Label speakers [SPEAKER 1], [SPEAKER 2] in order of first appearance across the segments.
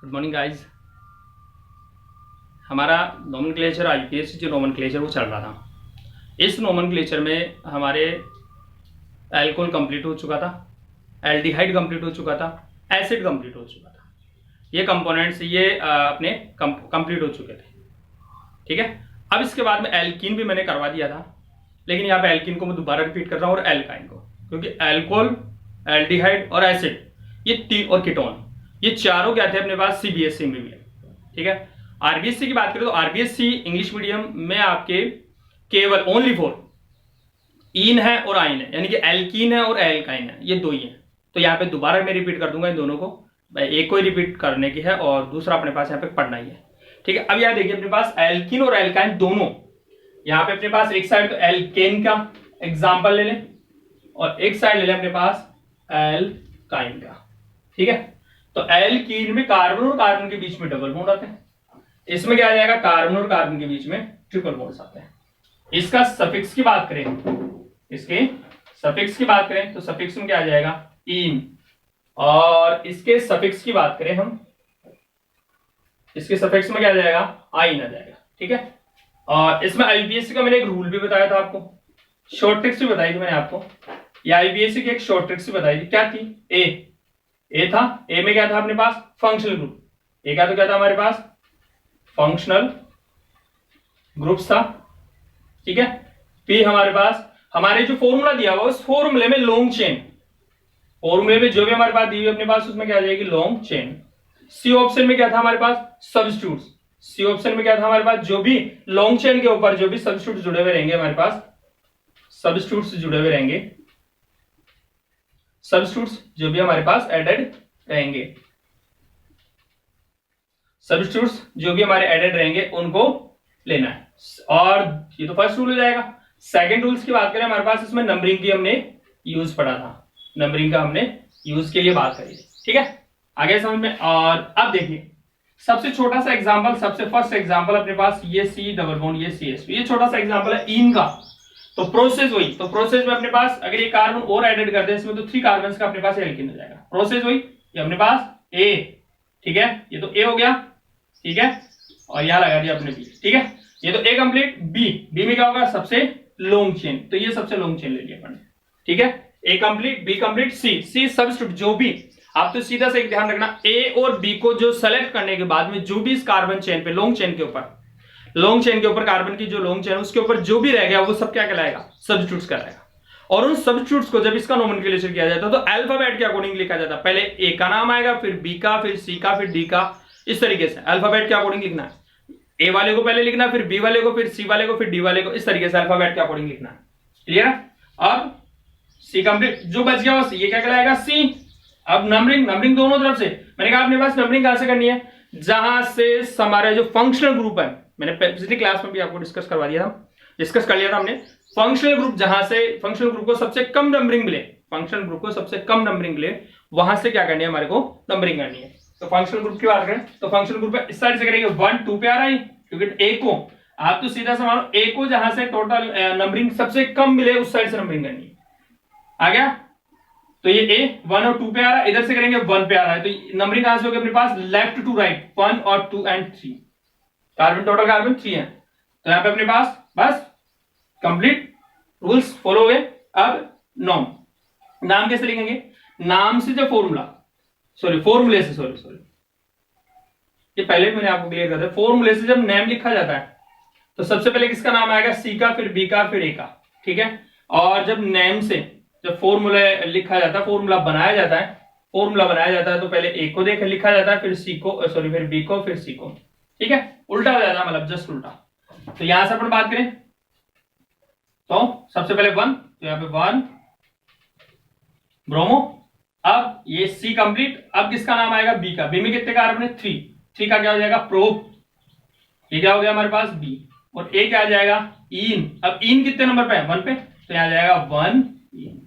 [SPEAKER 1] Good morning guys. हमारा nomenclature IPS जो nomenclature वो चल रहा था। इस नोमेनक्लेचर में हमारे एल्कोहल कंप्लीट हो चुका था, एल्डिहाइड कंप्लीट हो चुका था, एसिड कंप्लीट हो चुका था। ये कंपोनेंट्स ये अपने कंप्लीट हो चुके थे। ठीक है, अब इसके बाद में एल्कीन भी मैंने करवा दिया था, लेकिन यहाँ पे एल्कीन को मैं दोबारा रिपीट कर रहा हूँ और एल्काइन को, क्योंकि एल्कोहल, एल्डिहाइड और एसिड ये तीन और कीटोन ये चारों क्या थे अपने पास सीबीएसई में भी है। ठीक है, आरबीएससी की बात करें तो आरबीएससी इंग्लिश मीडियम में आपके केवल ओनली फॉर ईन है और आइन है, यानी कि एल्कीन है और एल्काइन है, ये दो ही है। तो यहाँ पे दोबारा मैं रिपीट कर दूंगा इन दोनों को, एक को ही रिपीट करने की है और दूसरा अपने पास यहाँ पे पढ़ना ही है। ठीक है, अब यहाँ देखिए अपने पास एल्कीन और एल्काइन दोनों, यहाँ पे अपने पास एक साइड तो एल्केन का एग्जाम्पल ले लें और एक साइड ले लें अपने पास एल्काइन का। ठीक है, तो एल्कीन में कार्बन और कार्बन के बीच में डबल बॉन्ड आते हैं, इसमें क्या आ जाएगा कार्बन और कार्बन के बीच में ट्रिपल बॉन्ड्स आते हैं। इसका सफिक्स की बात करें, इसके सफिक्स की बात करें तो सफिक्स में क्या आ जाएगा इन, और इसके सफिक्स की बात करें हम, इसके सफिक्स में क्या आ जाएगा आइन आ जाएगा। ठीक है, और इसमें आईपीएससी का मैंने एक रूल भी बताया था आपको, शॉर्ट ट्रिक्स भी बताई थी मैंने आपको। या आईपीएससी की एक शॉर्ट ट्रिक्स भी बताई थी, क्या थी ए था, ए में क्या था अपने पास फंक्शनल ग्रुप, ए का तो क्या था हमारे पास फंक्शनल ग्रुप्स था। ठीक है, पी हमारे पास हमारे जो फॉर्मूला दिया हुआ उस फॉर्मूले में लॉन्ग चेन, फॉर्मूले में जो भी हमारे पास दी हुई अपने पास उसमें क्या आ जाएगी लॉन्ग चेन। सी ऑप्शन में क्या था हमारे पास सब्स्टिट्यूट्स, सी ऑप्शन में क्या था हमारे पास जो भी लॉन्ग चेन के ऊपर जो भी सब्स्टिट्यूट जुड़े हुए रहेंगे हमारे पास, सब्स्टिट्यूट्स जुड़े हुए रहेंगे, सब्स्टिट्यूट्स जो भी हमारे पास एडेड रहेंगे, सब्स्टिट्यूट्स जो भी हमारे एडेड रहेंगे उनको लेना है। और ये तो फर्स्ट रूल हो जाएगा। सेकंड रूल्स की बात करें हमारे पास इसमें नंबरिंग की हमने यूज पढ़ा था, नंबरिंग का हमने यूज के लिए बात करी थी। ठीक है, आगे समझ में। और अब देखिए सबसे छोटा सा एग्जांपल, सबसे फर्स्ट एग्जांपल अपने पास ये सी डबल बॉन्ड ये सी एस, ये छोटा सा एग्जांपल है इन का। तो प्रोसेस वही, तो प्रोसेस में अपने पास अगर ये कार्बन और एडेड कर दें इसमें तो 3 कार्बन का अपने पास एल्कीन हो जाएगा। प्रोसेस वही, ये अपने पास ए, ठीक है ये तो ए हो गया। ठीक है, और यहां लगा दिया अपने बी। ठीक है, ये तो ए कंप्लीट। बी में क्या होगा सबसे लॉन्ग चेन, तो ये सबसे लॉन्ग चेन ले लिया अपन। ठीक है, A complete B complete C substitute जो भी, आप तो सीधा से एक ध्यान रखना ए और बी को जो सेलेक्ट करने के बाद में जो भी इस कार्बन चेन पे लॉन्ग चेन के ऊपर कार्बन की जो लॉन्ग चेन उसके ऊपर जो भी रह गया वो सब क्या कहलाएगा सब्स्टिट्यूट्स कहलाएगा। और उन सब्स्टिट्यूट्स को जब इसका नोमेनक्लेचर किया जाता है तो अल्फाबेट के अकॉर्डिंग लिखा जाता है, पहले ए का नाम आएगा फिर बी का फिर सी का फिर डी का, इस तरीके से अल्फाबेट के अकॉर्डिंग लिखना है। ए वाले को पहले लिखना फिर बी वाले को फिर सी वाले को फिर डी वाले को, इस तरीके से अल्फाबेट के अकॉर्डिंग लिखना है। क्लियर? अब सी कंप्लीट जो बच गया वो ये क्या कहलाएगा सी। अब नंबरिंग दोनों तरफ से, मैंने कहा अपने पास नंबरिंग कहां से करनी है, जहां से हमारा जो फंक्शनल ग्रुप है, मैंने पिछली क्लास में भी आपको डिस्कस कर लिया था हमने, फंक्शनल ग्रुप जहां से फंक्शनल ग्रुप को सबसे कम नंबरिंग मिले, फंक्शनल ग्रुप को सबसे कम नंबरिंग मिले वहां से क्या करनी है हमारे को नंबरिंग करनी है। तो फंक्शनल ग्रुप की बात करें तो फंक्शनल ग्रुप इस साइड से करेंगे 1 2 पे आ रहा है, क्योंकि ए को आप तो सीधा सा मानो ए को जहां से टोटल नंबरिंग सबसे कम मिले उस साइड से नंबरिंग करनी है। आ गया, तो ये ए 1 और 2 पे आ रहा है, इधर से करेंगे 1 पे आ रहा है, तो नंबरिंग कहां से होगी अपने पास लेफ्ट टू राइट 1 और 2 एंड 3, कार्बन टोटल कार्बन 3 है, तो यहां पे अपने पास बस कंप्लीट रूल्स फॉलो हुए। अब नाम कैसे लिखेंगे, नाम से जो फॉर्मूले से ये पहले भी मैंने आपको क्लियर कर दिया, फॉर्मूले से जब नेम लिखा जाता है तो सबसे पहले किसका नाम आएगा सी का फिर बी का फिर ए का। ठीक है, और जब नेम से जब फॉर्मूला लिखा जाता है, फॉर्मूला बनाया जाता है तो पहले ए को लिखा जाता है फिर सी को फिर बी को फिर सी को। ठीक है, उल्टा हो जाता है, मतलब जस्ट उल्टा। तो यहां से अपन बात करें तो सबसे पहले 1, तो यहां पे 1 ब्रोमो। अब ये सी कंप्लीट, अब किसका नाम आएगा बी का, बी में कितने कार्बन है 3 का क्या हो जाएगा प्रोप, ये क्या हो गया हमारे पास बी, और ए क्या आ जाएगा इन। अब इन कितने नंबर पे है 1 पे, तो यहां आ जाएगा 1 इन।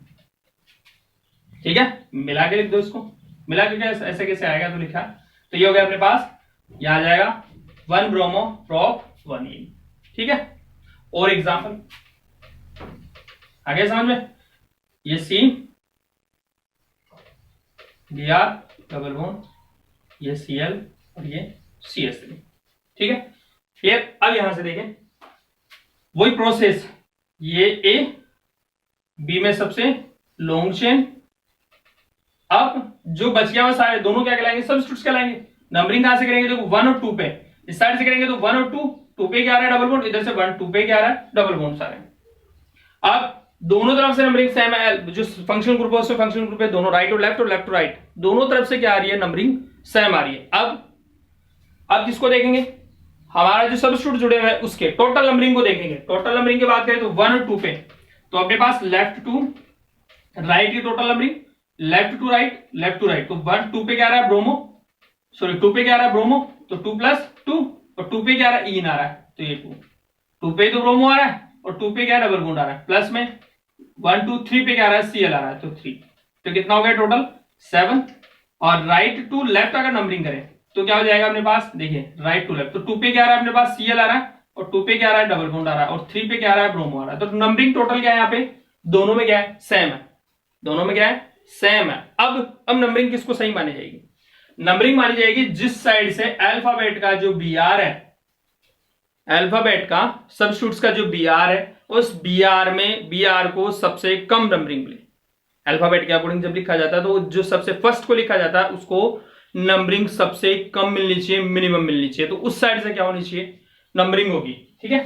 [SPEAKER 1] ठीक है, मिला के लिख दो इसको, मिला के ऐसे कैसे आएगा तो लिखा, तो ये हो गया अपने पास, यहां आ जाएगा 1 ब्रोमो प्रोप 1 इन। ठीक है, और एग्जांपल आगे समझ में, ये सी Br डबल बॉन्ड, ये Cl और ये CH3। ठीक है, फिर अब यहां से देखें वही प्रोसेस, ये A, B में सबसे लॉन्ग चेन। अब जो बच गया वो सारे दोनों क्या कहलाएंगे, सब्स्टिट्यूट्स कहलाएंगे। नंबरिंग कहां से करेंगे, देखो 1 और 2 पे, इस साइड से करेंगे तो 1 और 2, 2 पे क्या आ रहा है डबल बॉन्ड, इधर से 1 2 पे क्या आ रहा है डबल बॉन्ड सारे। अब दोनों तरफ से नंबरिंग सेम है, जो फंक्शनल ग्रुप है उसमें फंक्शनल ग्रुप है, दोनों राइट और लेफ्ट टू राइट, दोनों तरफ से क्या आ रही है नंबरिंग सेम आ रही है। अब किसको देखेंगे, हमारा जो सब्स्टिट्यूट जुड़े हुए हैं उसके टोटल नंबरिंग को देखेंगे। टोटल नंबरिंग की बात करें तो 1 और 2 पे, तो अपने पास लेफ्ट टू राइट की total numbering, left to right, तो 1 2 पे क्या आ रहा है ब्रोमो, सॉरी 2 पे क्या आ रहा है ब्रोमो, तो 2 प्लस 2, और 2 पे क्या आ रहा है ईन आ रहा है, तो ये 2 पे तो ब्रोमो आ रहा है, और 2 पे क्या डबल बॉन्ड आ रहा है, प्लस में 1 2 3 पे क्या आ रहा है Cl आ रहा है, तो 3, तो कितना हो गया टोटल 7। और राइट टू लेफ्ट अगर नंबरिंग करें तो क्या हो जाएगा अपने पास, देखिए राइट टू लेफ्ट, तो 2 पे क्या आ रहा है अपने पास Cl आ रहा है, और 2 पे क्या आ रहा है डबल बॉन्ड आ रहा है, और 3 पे क्या आ रहा है ब्रोमो आ रहा है। तो नंबरिंग टोटल क्या है यहाँ पे, दोनों में क्या है सेम है, दोनों में क्या है सेम है। अब नंबरिंग किसको सही मानी जाएगी, नंबरिंग मानी जाएगी जिस साइड से अल्फाबेट का जो Br है, अल्फाबेट का सब्स्टिट्यूट्स का जो Br है, उस Br को सबसे कम नंबरिंग मिले। अल्फाबेट के अकॉर्डिंग जब लिखा जाता है तो जो सबसे फर्स्ट को लिखा जाता है उसको नंबरिंग सबसे कम मिलनी चाहिए, मिनिमम मिलनी चाहिए, तो उस साइड से क्या होनी चाहिए नंबरिंग होगी। ठीक है,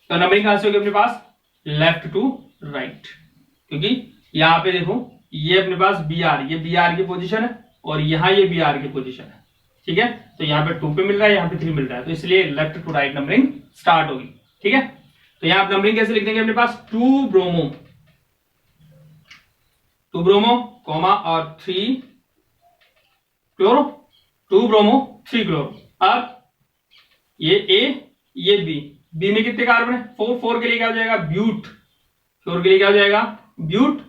[SPEAKER 1] तो नंबरिंग कहां से होगी अपने पास, लेफ्ट टू राइट, क्योंकि यहां पे देखो ये अपने पास Br, ये Br की पोजीशन है, और यहां ये Br की पोजीशन है। ठीक है, तो यहाँ पे 2 पे मिल रहा है, यहाँ पे 3 मिल रहा है, तो इसलिए left to right numbering start होगी। ठीक है, तो यहाँ नंबरिंग कैसे लिख देंगे अपने पास, 2 ब्रोमो कॉमा और 3 क्लोरो, 2 ब्रोमो 3 क्लोरो। अब ये A ये B में कितने कार्बन है 4 के लिए क्या हो जाएगा ब्यूट, 4 के लिए क्या हो जाएगा ब्यूट,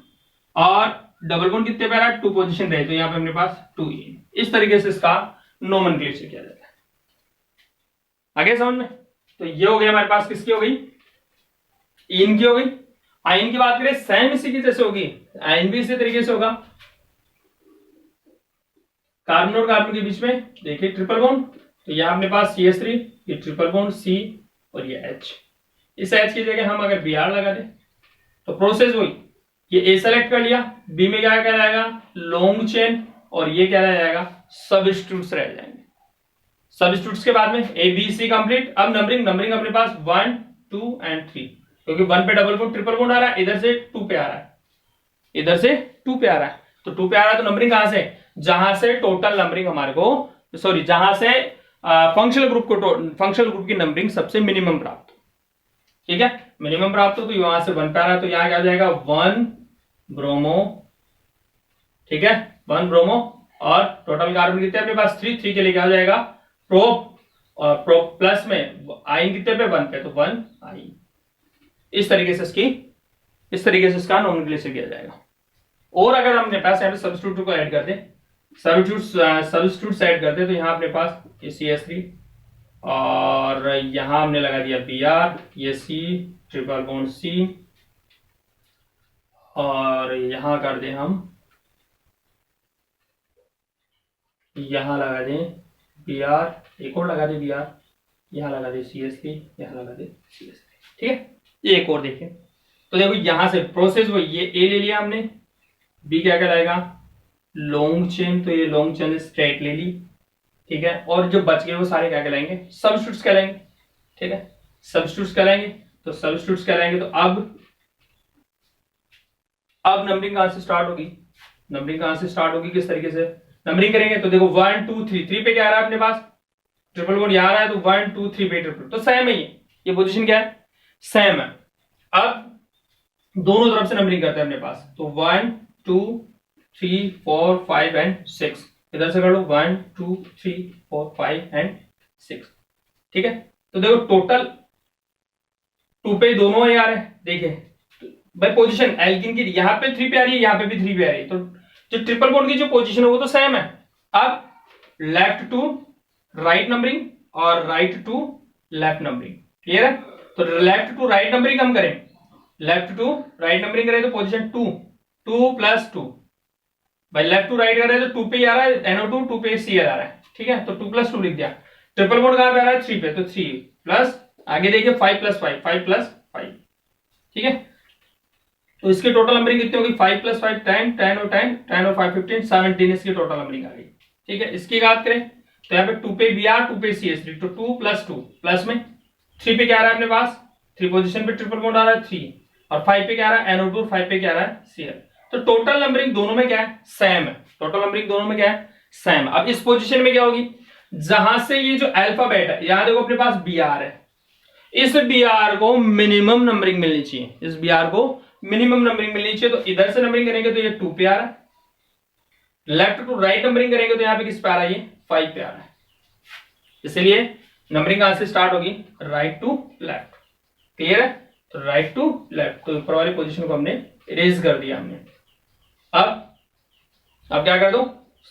[SPEAKER 1] और डबल बॉन्ड कितने पे आ रहा है 2 पोजीशन रहे, तो यहाँ पे अपने पास 2 इस तरीके से इसका नोमेनक्लेचर किया जाता है। आगे समझ में, तो ये हो गया हमारे पास किसकी हो गई, इन की हो गई। आइन की बात करें सेम इसी की जैसे होगी, आइन भी इसी तरीके से होगा, कार्बन और कार्बन के बीच में देखिए ट्रिपल बॉन्ड, तो यहां अपने पास CH3, ये ट्रिपल बॉन्ड C और ये H, इस H की जगह हम अगर Br लगा दें तो प्रोसेस वही, ये A सेलेक्ट कर लिया, B में क्या कहलाएगा लॉन्ग चेन, और ये क्या रह जाएगा सब्स्टिट्यूट्स रह जाएंगे। सब्स्टिट्यूट्स के बाद में A B C कंप्लीट। अब नंबरिंग अपने पास 1 2 एंड 3, क्योंकि 1 पे डबल बॉन्ड ट्रिपल बॉन्ड आ रहा है, इधर से 2 पे आ रहा है, इधर से 2 पे आ रहा है, तो 2 पे आ रहा है तो नंबरिंग कहां से, जहां से टोटल नंबरिंग हमारे को, सॉरी जहां से फंक्शनल ग्रुप की नंबरिंग सबसे मिनिमम प्राप्त हो। ठीक है, मिनिमम प्राप्त हो तो यहां से 1 पे आ रहा है, तो यहां क्या हो जाएगा 1 ब्रोमो। ठीक है, 1 ब्रोमो, और टोटल कार्बन कितने अपने पास 3 के लिए क्या हो जाएगा प्रोप, और प्रोप प्लस में आइन कितने पे 1 पे, तो 1 आइन। इस तरीके से इसका नोमेनक्लेचर किया जाएगा। और अगर हम अपने पास यहाँ पे सब्स्टिट्यूट को ऐड कर दें, सब्स्टिट्यूट ऐड करते तो यहाँ अपने पास ये CH3, और यहां हमने लगा दिया Br, ये C ट्रिपल बॉन्ड C, और यहां कर दें हम, यहां लगा दें Br, एक और लगा दें Br, यहां लगा दें CH3, यहां लगा दें CH3। ठीक है, एक और देखें तो देखो यहां से प्रोसेस वो, ये A ले लिया हमने, B क्या कहलाएगा लॉन्ग चेन, तो ये लॉन्ग चेन स्ट्रेट ले ली। ठीक है, और जो बच गए वो सारे क्या कहलाएंगे सब्स्टिट्यूट्स कहलाएंगे। ठीक है, सब्स्टिट्यूट्स कहलाएंगे, तो सब्स्टिट्यूट्स कहलाएंगे, तो अब नंबरिंग कहां से स्टार्ट होगी, किस तरीके से नंबरिंग करेंगे, तो देखो 1 2 3 पे क्या आ रहा है अपने पास ट्रिपल बॉन्ड यहां आ रहा है, तो 1 2 3 पे ट्रिपल, तो सेम है ये पोजीशन क्या है सेम है। अब दोनों तरफ से नंबरिंग करते हैं अपने पास, तो 1 2 3 4 5 एंड 6, इधर से कर लो 1 2 3 4 5 एंड 6। ठीक है, तो देखो टोटल 2 पे दोनों आ रहे हैं, देखिए भाई पोजीशन एल्किन की यहाँ पे 3 पे आ रही है, यहाँ पे भी 3 पे आ रही है, तो जो ट्रिपल बॉन्ड की जो पोजीशन है वो तो सेम है। अब लेफ्ट टू राइट नंबरिंग और right to left numbering, clear है, तो लेफ्ट टू राइट नंबरिंग हम करें, लेफ्ट टू राइट नंबरिंग करें तो पोजीशन 2 2 प्लस 2 भाई लेफ्ट टू राइट कर रहे हैं तो 2 पे आ रहा है NO2, 2 पे Cl आ रहा है, ठीक है, तो 2 + 2 लिख दिया। ट्रिपल बॉन्ड कहां पे आ रहा है 3 पे, तो 3 प्लस आगे देखिए 5 + 5, 5 + 5, ठीक है। तो इसकी टोटल नंबरिंग कितनी होगी 5 + 5 10, 10 और 10, 10 और 5 15, 17 इसकी टोटल नंबरिंग आ गई, ठीक है। इसकी बात करें तो यहाँ पे 2 पे Br, 2 पे CH3, तो 2 + 2 प्लस में 3 पे क्या आ रहा है अपने पास 3 पोजीशन पे ट्रिपल बॉन्ड आ रहा है 3, और 5 पे क्या आ रहा है NO2, 5 पे क्या आ रहा है Cl। तो टोटल नंबरिंग दोनों में क्या है सेम है, टोटल नंबरिंग दोनों में क्या है सेम। अब इस पोजीशन में क्या होगी, जहां से ये जो अल्फाबेट है, यहां देखो अपने पास Br है, इस Br को मिनिमम नंबरिंग मिलनी चाहिए, इस Br को मिनिमम नंबरिंग मिलनी चाहिए। तो इधर से नंबरिंग करेंगे तो ये 2 पे आ रहा है, लेफ्ट टू राइट नंबरिंग करेंगे तो यहाँ पे किस पे आ रहा है ये 5 पे आ रहा है। इसलिए नंबरिंग कहां से स्टार्ट होगी राइट टू लेफ्ट, क्लियर है। तो राइट टू लेफ्ट, तो ऊपर वाली पोजीशन को हमने इरेज कर दिया हमने। अब क्या कर दो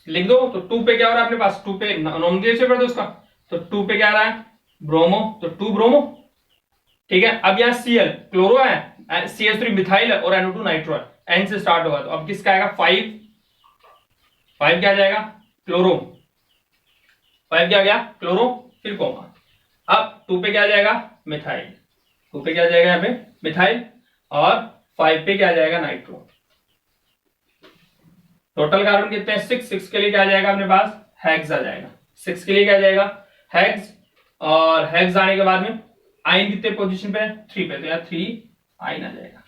[SPEAKER 1] लिख दो, तो 2 पे क्या हो रहा है अपने पास 2 पे नॉमेनक्लेचर कर दो उसका, तो 2 पे क्या आ रहा है ब्रोमो, तो 2 ब्रोमो, ठीक है। अब यहाँ Cl क्लोरो है, CH3 मिथाइल है और NO2 नाइट्रो है, N से स्टार्ट होगा, तो अब किसका आएगा 5, 5 क्या आ जाएगा क्लोरो, 5 क्या आ गया क्लोरो, फिर कोमा। अब 2 पे क्या आ जाएगा मिथाइल, 2 पे क्या आ जाएगा यहाँ पे मिथाइल, और 5 पे क्या आ जाएगा नाइट्रो। टोटल कार्बन कितने हैं 6, 6 के लिए क्या आ जाएगा अपने पास हेक्स आ जाएगा, 6 के लिए क्या आ जाएगा हेक्स, और हेक्स आने के बाद में आइन कितने पोजीशन पे है 3 पे, तो यहाँ 3 आइन आ जाएगा,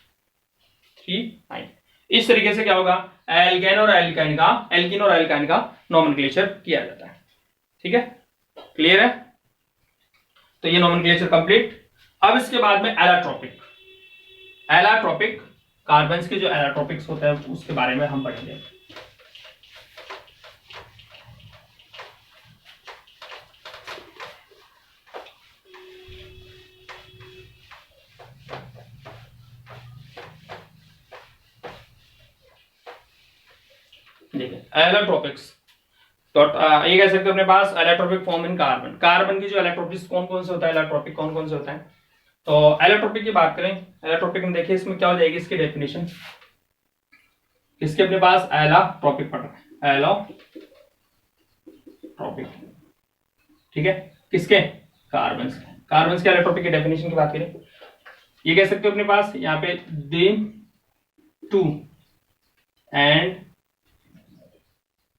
[SPEAKER 1] 3 आइन। इस तरीके से क्या होगा एल्केन और एल्काइन का, एल्किन और एल्काइन का नोमेनक्लेचर किया जाता है, ठीक है, क्लियर है। तो ये नोमेनक्लेचर कंप्लीट। अब इसके बाद में एलाट्रोपिक, एलाट्रोपिक कार्बन्स के जो एलाट्रोपिक्स होते हैं उसके बारे में हम पढ़ेंगे। एलाट्रोपिक्स ये कह सकते हैं अपने पास एलाट्रोपिक फॉर्म इन कार्बन, कार्बन की जो एलाट्रोपिक्स कौन कौन से होता है, एलाट्रोपिक कौन कौन से होता है। तो एलाट्रोपिक की बात करें, एलाट्रोपिक में देखिए इसमें क्या हो जाएगी इसकी डेफिनेशन, इसके अपने पास एलाट्रोपिक पढ़ रहे हैं, एलाट्रोपिक, ठीक है, किसके कार्बन के, कार्बन के एलाट्रोपिक की डेफिनेशन की बात करें, ये कह सकते हो अपने पास यहाँ पे D2 and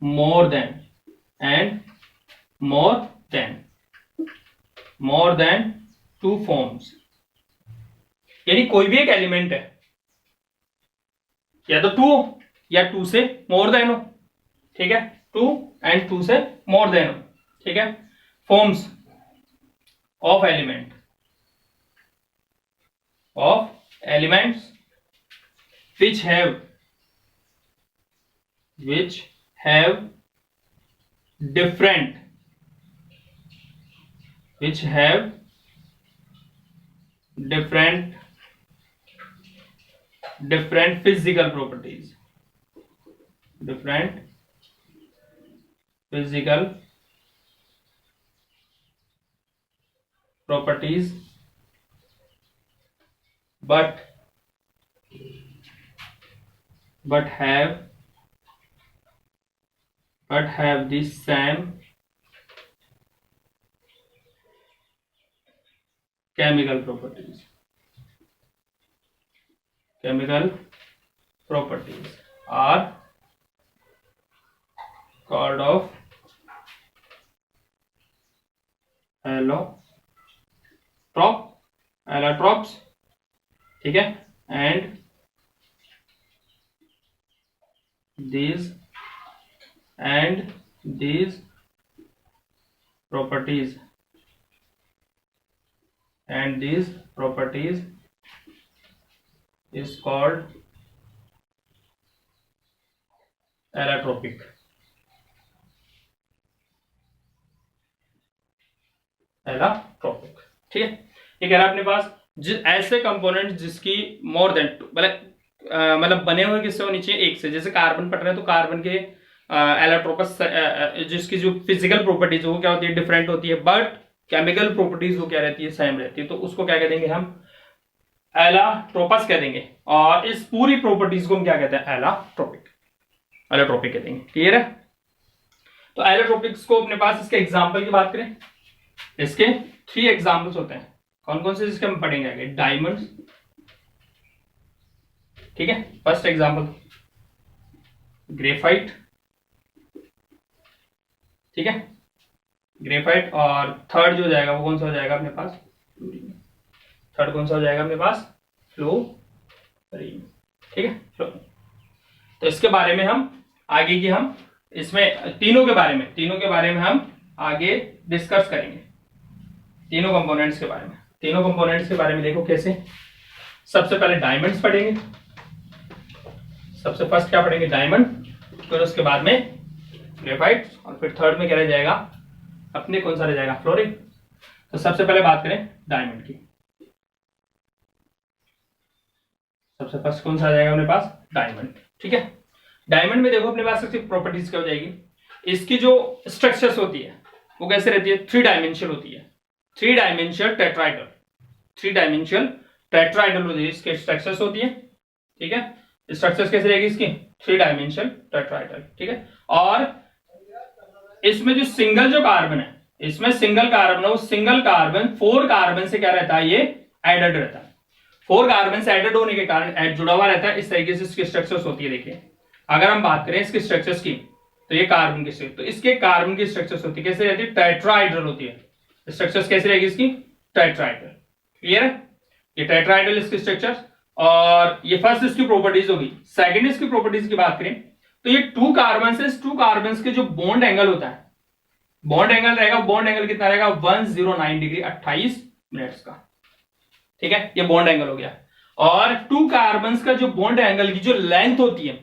[SPEAKER 1] more than 2 forms, यानी कोई भी एक एलिमेंट है या तो 2 हो या 2 से मोर देन हो, ठीक है, 2 एंड 2 से मोर देन हो, ठीक है। Forms of elements which have different physical properties, but have the same chemical properties are called of allotropes, ठीक है। and these properties is called allotropic, ठीक है। ये कह रहा है अपने पास ऐसे कंपोनेंट जिसकी मोर देन मतलब बने हुए किससे होनी चाहिए एक से, जैसे कार्बन पढ़ रहे हैं तो कार्बन के एलाट्रोपस जिसकी जो फिजिकल प्रॉपर्टीज वो क्या होती है डिफरेंट होती है, बट केमिकल प्रॉपर्टीज वो क्या रहती है सेम रहती है, तो उसको क्या कह देंगे हम एलाट्रोपस कह देंगे, और इस पूरी प्रॉपर्टीज को हम क्या कहते हैं एलाट्रोपिक, एलोट्रोपिक कह देंगे। क्लियर है? तो एलोट्रोपिक्स को अपने पास इसके एग्जाम्पल की बात करें, इसके 3 एग्जाम्पल्स होते हैं। कौन कौन से इसके हम पढ़ेंगे आगे? डायमंड, ठीक है, फर्स्ट एग्जाम्पल ग्रेफाइट, ठीक है, ग्रेफाइट। और थर्ड जो जाएगा वो कौन सा हो जाएगा अपने पास? थर्ड कौन सा हो जाएगा अपने पास? फ्लोरीन, ठीक है, फ्लोरीन। तो इसके बारे में हम आगे की हम इसमें तीनों के बारे में हम आगे डिस्कस करेंगे, तीनों कंपोनेंट्स के बारे में। तीनों कंपोनेंट्स के बारे में देखो कैसे। सबसे पहले डायमंड्स पढ़ेंगे, सबसे फर्स्ट क्या पढ़ेंगे? डायमंड, फिर उसके बाद में ग्रेफाइट, और फिर थर्ड में क्या रह जाएगा अपने? कौन सा रह जाएगा? फ्लोरीन। तो सबसे पहले बात करें डायमंड की। सबसे फर्स्ट कौन सा आ जाएगा अपने पास? डायमंड, ठीक है। डायमंड में देखो अपने पास सबसे प्रॉपर्टीज क्या हो जाएगी? इसकी जो स्ट्रक्चर्स होती है वो कैसे रहती है? 3 डायमेंशनल होती है, 3 डायमेंशनल टेट्राइडल, 3 डायमेंशनल टेट्राइडल होती है इसके स्ट्रक्चर्स होती है, ठीक है। स्ट्रक्चर्स कैसे रहेगी इसकी? 3 डायमेंशनल टेट्राइडल, ठीक है। और इसमें जो सिंगल जो कार्बन है, इसमें सिंगल कार्बन है, वो सिंगल कार्बन 4 कार्बन से क्या रहता है? ये एडेड रहता है। 4 कार्बन से एडेड होने के कारण जुड़ा हुआ रहता है। इस तरीके से इसकी स्ट्रक्चर्स होती है। देखिए अगर हम बात करें इसके स्ट्रक्चर्स की, तो ये कार्बन की स्ट्रक्चर, तो इसके कार्बन की स्ट्रक्चर्स होती है कैसे रहती है? टेट्राइडल होती है। स्ट्रक्चर्स कैसे रहेगी इसकी? टेट्राइडल। क्लियर है? ये टेट्राइडल इसकी स्ट्रक्चर। और ये फर्स्ट इसकी प्रॉपर्टीज होगी। सेकंड इसकी प्रॉपर्टीज की बात करें तो ये 2 कार्बन से 2 कार्बन के जो बॉन्ड एंगल होता है, बॉन्ड एंगल रहेगा, बॉन्ड एंगल कितना रहेगा? 109 डिग्री 28 मिनट्स का, ठीक है। ये बॉन्ड एंगल हो गया। और 2 कार्बन का जो बॉन्ड एंगल की जो लेंथ होती है,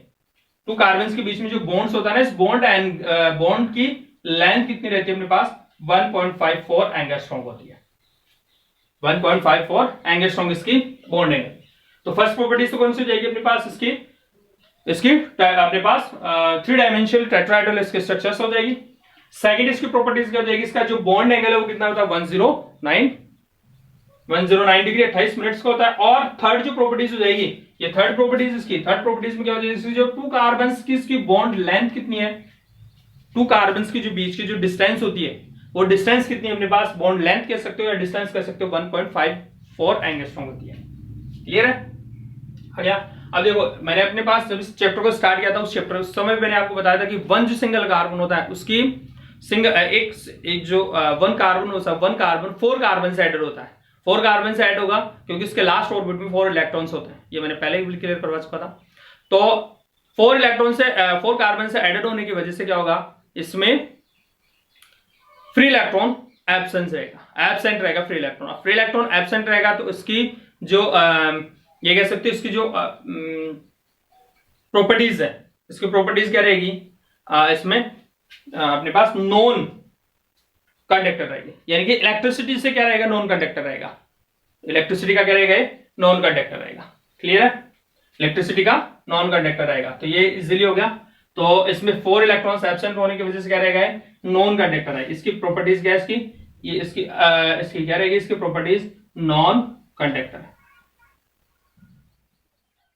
[SPEAKER 1] 2 कार्बन के बीच में जो बॉन्ड्स होता है ना, इस बॉन्ड की लेंथ कितनी रहती है अपने पास? 1.54 एंगस्ट्रॉम होती है। 1.54 एंगस्ट्रॉम इसकी बॉन्ड एंगल। तो फर्स्ट प्रॉपर्टीज तो कौन सी जाएगी अपने पास? इसकी अपने पास 3 डायमेंशनल टेट्राहेड्रल इसके स्ट्रक्चर्स हो जाएगी। सेकंड इसकी प्रॉपर्टीज क्या हो जाएगी? इसका जो बॉन्ड एंगल है वो कितना होता है? 109 डिग्री 28 मिनट्स का होता है। और थर्ड जो प्रॉपर्टीज हो जाएगी, ये थर्ड प्रॉपर्टीज इसकी, थर्ड प्रॉपर्टीज में क्या हो जाएगी? जो 2 कार्बन की इसकी बॉन्ड लेंथ कितनी है? 2 कार्बन की जो बीच की जो डिस्टेंस होती है, वो डिस्टेंस कितनी है अपने पास? बॉन्ड लेंथ कह सकते हो या डिस्टेंस कह सकते हो, 1.54 एंगस्ट्रॉम होती है। क्लियर है? गया? अब देखो मैंने अपने पास जब इस चैप्टर को स्टार्ट किया था, उस चैप्टर उस समय मैंने आपको बताया था कि वन जो सिंगल कार्बन होता है उसकी एक जो 1 कार्बन होता है, 1 कार्बन 4 कार्बन से एडेड होता है। 4 कार्बन से ऐड होगा क्योंकि इसके लास्ट ऑर्बिट में 4 इलेक्ट्रॉन्स होते हैं। ये मैंने पहले ही क्लियर करवा चुका था। तो 4 इलेक्ट्रॉन से 4 कार्बन से एडेड होने की वजह से क्या होगा? इसमें फ्री इलेक्ट्रॉन एब्सेंट रहेगा, फ्री इलेक्ट्रॉन एब्सेंट रहेगा। तो इसकी जो ये कह सकते हैं इसकी जो प्रॉपर्टीज है, इसकी प्रॉपर्टीज क्या रहेगी? इसमें अपने पास नॉन कंडक्टर रहेगी, यानी कि इलेक्ट्रिसिटी से क्या रहेगा? नॉन कंडक्टर रहेगा। इलेक्ट्रिसिटी का क्या रहेगा? नॉन कंडक्टर रहेगा। क्लियर है? इलेक्ट्रिसिटी का नॉन कंडक्टर रहेगा। तो ये इजीली हो गया। तो इसमें 4 इलेक्ट्रॉन्स एब्सेंट होने की वजह से क्या रहेगा? नॉन कंडक्टर है। इसकी प्रॉपर्टीज क्या है? इसकी क्या रहेगी? इसकी प्रॉपर्टीज नॉन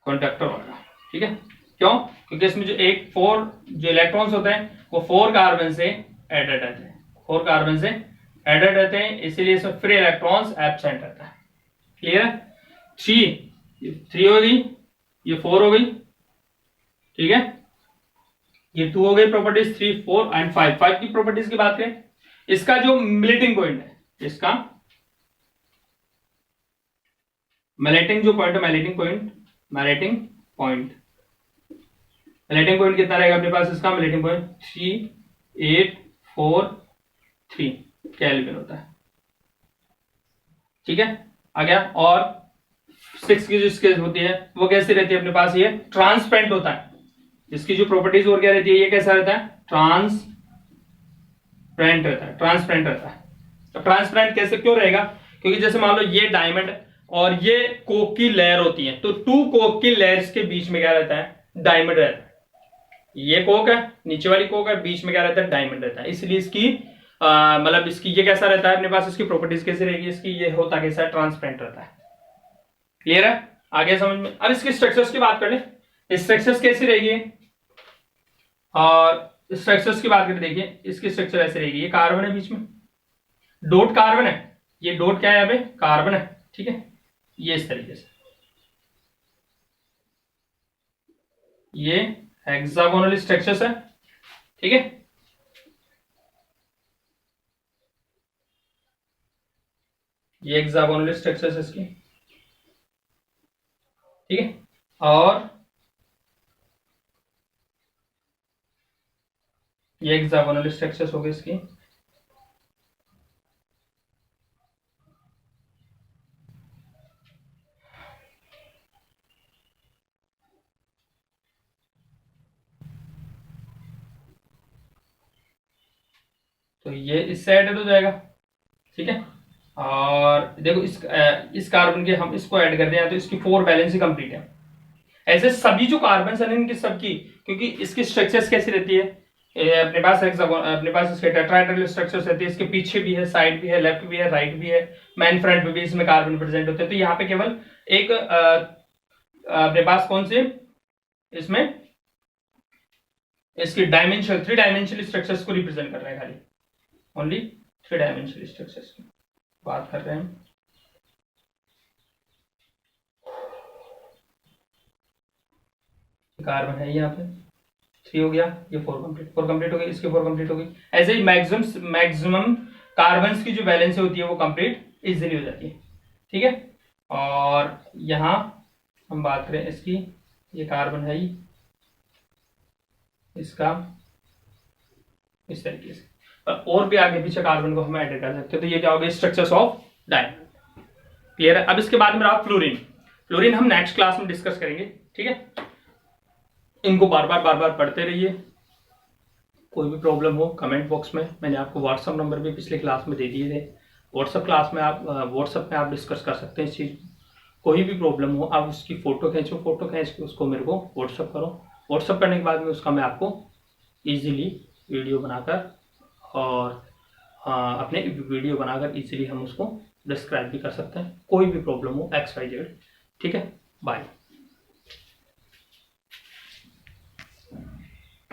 [SPEAKER 1] कंडक्टर होगा। ठीक है? क्यों? क्योंकि इसमें जो 4 जो इलेक्ट्रॉन्स होते हैं वो 4 कार्बन से एडेड रहते हैं, 4 कार्बन से एडेड रहते हैं, इसीलिए इसमें फ्री इलेक्ट्रॉन्स एब्सेंट रहता है। क्लियर है? 3 हो गई, ये 4 हो गई, ठीक है, ये 2 हो गई प्रॉपर्टीज, 3, 4 एंड 5 की प्रॉपर्टीज की बात करें, इसका जो मेल्टिंग पॉइंट है, इसका मेल्टिंग जो पॉइंट है, मेल्टिंग पॉइंट कितना रहेगा अपने पास? इसका मेल्टिंग पॉइंट 3843 केल्विन होता है। ठीक है, आ गया। और 6 की जो स्केल होती है वो कैसी रहती है अपने पास? ये ट्रांसपेरेंट होता है। इसकी जो प्रॉपर्टीज और क्या रहती है? ये कैसा रहता है? ट्रांसपेरेंट रहता है। तो ट्रांसपेरेंट कैसे क्यों रहेगा? क्योंकि जैसे मान लो ये डायमंड और ये कोक की लेयर होती है, तो 2 कोक की लेयर्स के बीच में क्या रहता है? डायमंड रहता है। ये कोक है, नीचे वाली कोक है, बीच में क्या रहता है? डायमंड रहता है। इसलिए इसकी मतलब इसकी ये कैसा रहता है अपने पास? इसकी प्रॉपर्टीज कैसी रहेगी? इसकी ये होता कैसा है? ट्रांसपेरेंट रहता है। क्लियर है? आगे समझ में? अब इसके स्ट्रक्चर्स की बात कर ले। स्ट्रक्चर्स कैसी रहेगी? और स्ट्रक्चर्स की बात करें, देखिए इसकी स्ट्रक्चर ऐसे रहेगी, ये कार्बन है बीच में, डॉट कार्बन है, ये डॉट क्या है यहाँ पे, कार्बन है, ठीक है, ये इस तरीके से, ये हेक्सागोनल स्ट्रक्चर्स है, ठीक है। ये हेक्सागोनल स्ट्रक्चर्स है इसकी, ठीक है। और ये हेक्सागोनल स्ट्रक्चर्स हो गए इसकी, तो ये इससे ऐड हो जाएगा, ठीक है। और देखो इस कार्बन के हम इसको ऐड कर दें तो इसकी 4 वैलेंसी कंप्लीट है। ऐसे सभी जो कार्बन है इनकी सबकी, क्योंकि इसकी स्ट्रक्चर्स कैसी रहती है, अपने पास अपने पास इसके टेट्राहेड्रल स्ट्रक्चर्स रहती है, इसके पीछे भी है, साइड भी है, लेफ्ट भी है, राइट भी है, मेन फ्रंट में भी इसमें कार्बन प्रेजेंट होते हैं। तो यहाँ पे केवल एक अपने पास कौन से इसमें इसकी डायमेंशनल 3 डायमेंशनल स्ट्रक्चर्स को रिप्रेजेंट कर रहे हैं, खाली ओनली 3 डायमेंशनल स्ट्रक्चर्स की बात कर रहे हैं। कार्बन है यहाँ पे 3 हो गया, ये 4 कंप्लीट हो गई, इसके 4 कंप्लीट हो गई। ऐसे ही मैक्सिमम कार्बन की जो वैलेंसी होती है वो कंप्लीट इजीली हो जाती है, ठीक है। और यहाँ हम बात करें इसकी, ये कार्बन है ही इसका इस तरीके से, और भी आगे पीछे कार्बन को हम ऐड कर सकते हैं। तो ये क्या हो गया, स्ट्रक्चर्स ऑफ डायमंड, क्लियर है। अब इसके बाद में रहा फ्लोरीन। फ्लोरीन हम नेक्स्ट क्लास में डिस्कस करेंगे, ठीक है। इनको बार बार पढ़ते रहिए। कोई भी प्रॉब्लम हो कमेंट बॉक्स में, मैंने आपको व्हाट्सअप नंबर भी पिछले क्लास में दे दिए थे, व्हाट्सअप में आप डिस्कस कर सकते हैं इस चीज़। कोई भी प्रॉब्लम हो आप उसकी फोटो खींचो, फोटो खींच के उसको मेरे को व्हाट्सअप करो। व्हाट्सअप करने के बाद में उसका मैं आपको ईजिली वीडियो बनाकर और अपने वीडियो बनाकर ईजिली हम उसको डिस्क्राइब भी कर सकते हैं। कोई भी प्रॉब्लम हो XYZ, ठीक है। बाय।